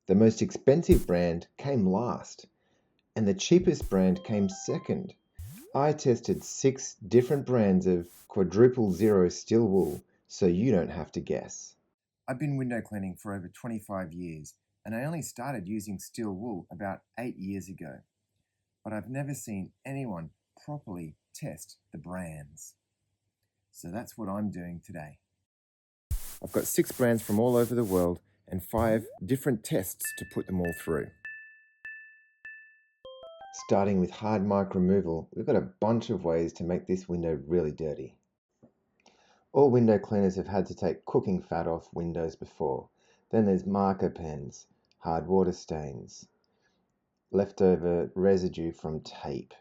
The most expensive brand came last, and the cheapest brand came second. I tested 6 different brands of quadruple zero steel wool, so you don't have to guess. I've been window cleaning for over 25 years, and I only started using steel wool about 8 years ago. But I've never seen anyone properly test the brands. So that's what I'm doing today. I've got 6 brands from all over the world and 5 different tests to put them all through. Starting with hard mark removal, we've got a bunch of ways to make this window really dirty. All window cleaners have had to take cooking fat off windows before. Then there's marker pens, hard water stains, leftover residue from tape.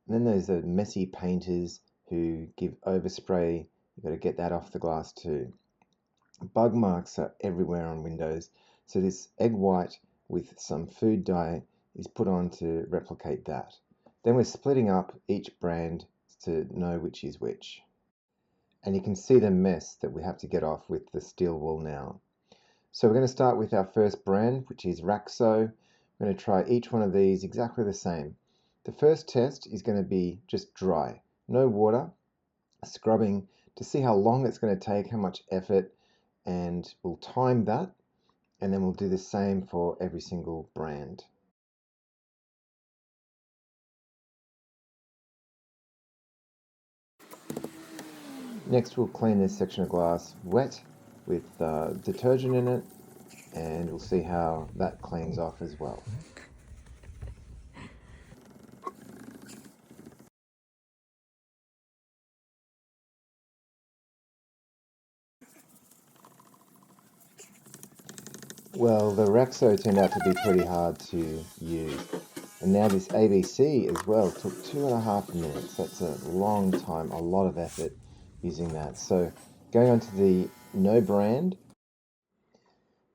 And then there's the messy painters who give overspray. You've got to get that off the glass too. Bug marks are everywhere on windows, so this egg white with some food dye is put on to replicate that. Then we're splitting up each brand to know which is which. And you can see the mess that we have to get off with the steel wool now. So we're going to start with our first brand, which is RAKSO. We're going to try each one of these exactly the same. The first test is going to be just dry, no water, scrubbing to see how long it's going to take, how much effort, and we'll time that, and then we'll do the same for every single brand. Next we'll clean this section of glass wet with detergent in it, and we'll see how that cleans off as well. Well, the RAKSO turned out to be pretty hard to use. And now this ABC as well took 2.5 minutes. That's a long time, a lot of effort using that. So going on to the no brand,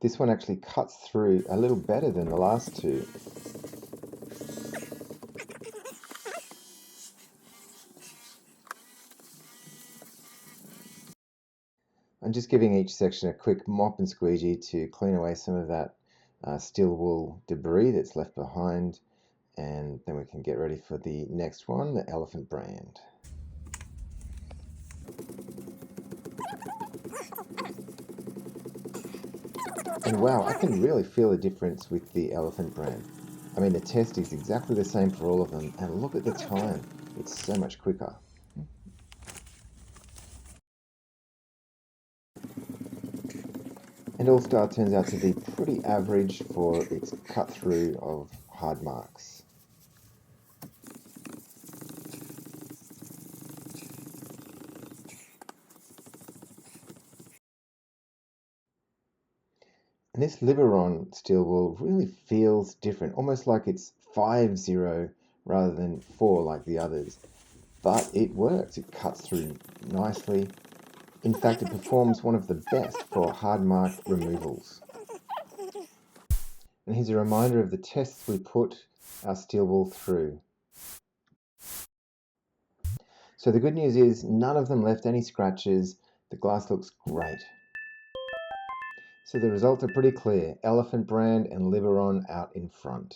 this one actually cuts through a little better than the last two. I'm just giving each section a quick mop and squeegee to clean away some of that steel wool debris that's left behind, and then we can get ready for the next one, the elephant brand. And wow, I can really feel a difference with the elephant brand. I mean, the test is exactly the same for all of them, and look at the time. It's so much quicker. And All Star turns out to be pretty average for its cut through of hard marks. And this Liberon steel wool really feels different, almost like it's 5-0 rather than 4 like the others. But it works, it cuts through nicely. In fact, it performs one of the best for hard mark removals. And here's a reminder of the tests we put our steel wool through. So the good news is none of them left any scratches. The glass looks great. So the results are pretty clear. Elephant brand and Liberon out in front.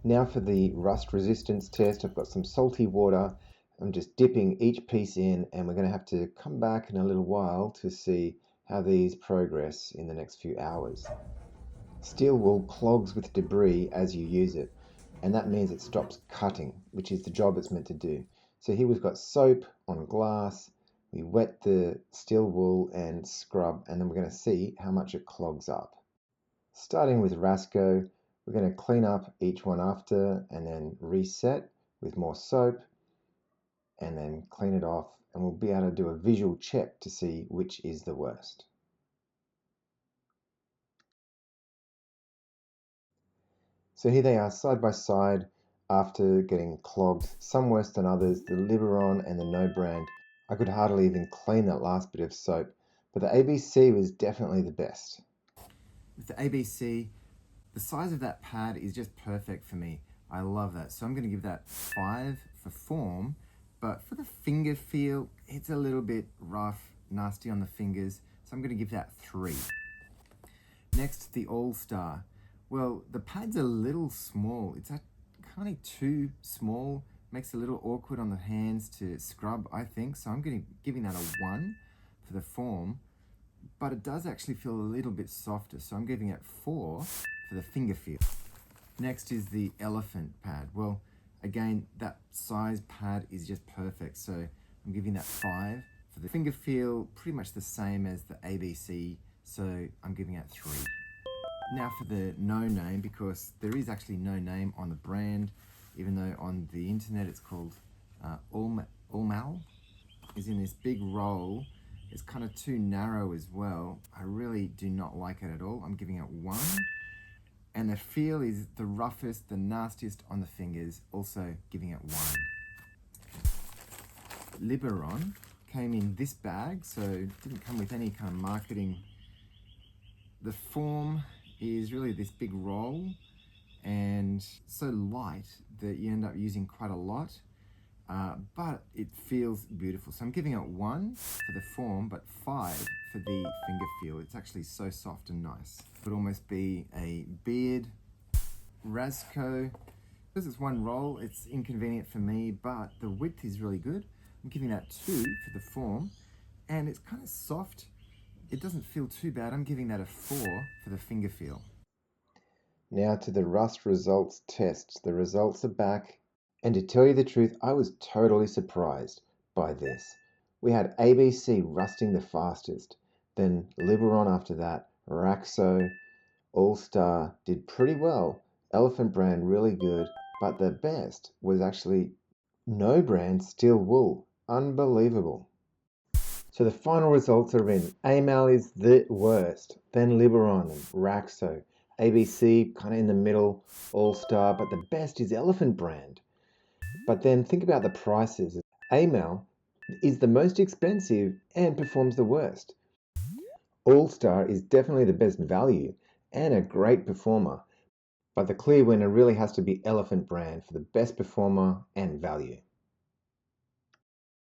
Now for the rust resistance test. I've got some salty water. I'm just dipping each piece in, and we're going to have to come back in a little while to see how these progress in the next few hours. Steel wool clogs with debris as you use it, and that means it stops cutting, which is the job it's meant to do. So here we've got soap on glass. We wet the steel wool and scrub, and then we're going to see how much it clogs up. Starting with RAKSO, we're going to clean up each one after and then reset with more soap and then clean it off, and we'll be able to do a visual check to see which is the worst. So here they are side by side after getting clogged, some worse than others, the Liberon and the no brand. I could hardly even clean that last bit of soap, but the ABC was definitely the best. With the ABC, the size of that pad is just perfect for me. I love that. So I'm going to give that 5 for form, but for the finger feel, it's a little bit rough, nasty on the fingers. So I'm going to give that 3. Next, the All-Star. Well, the pad's a little small. It's kind of too small. Makes it a little awkward on the hands to scrub, I think. So I'm giving that a 1 for the form. But it does actually feel a little bit softer. So I'm giving it 4 for the finger feel. Next is the Elephant pad. Well, again, that size pad is just perfect. So I'm giving that 5. For the finger feel, pretty much the same as the ABC. So I'm giving it 3. Now for the no name, because there is actually no name on the brand, even though on the internet it's called AIMALL. Is in this big roll. It's kind of too narrow as well. I really do not like it at all. I'm giving it 1. And the feel is the roughest, the nastiest on the fingers, also giving it 1. Liberon came in this bag, so it didn't come with any kind of marketing. The form is really this big roll and so light that you end up using quite a lot, but it feels beautiful. So I'm giving it 1 for the form, but 5 for the finger feel. It's actually so soft and nice. It would almost be a beard RAKSO. Because it's one roll, it's inconvenient for me, but the width is really good. I'm giving that 2 for the form, and it's kind of soft. It doesn't feel too bad. I'm giving that a 4 for the finger feel. Now to the rust results tests. The results are back. And to tell you the truth, I was totally surprised by this. We had ABC rusting the fastest, then Liberon after that, RAKSO, All-Star did pretty well, Elephant brand really good, but the best was actually no brand Stahlwolle. Unbelievable. So the final results are in. AIMALL is the worst, then Liberon and RAKSO. ABC kind of in the middle, All-Star, but the best is Elephant brand. But then think about the prices. AIMALL is the most expensive and performs the worst. All-Star is definitely the best value and a great performer, but the clear winner really has to be Elephant brand for the best performer and value.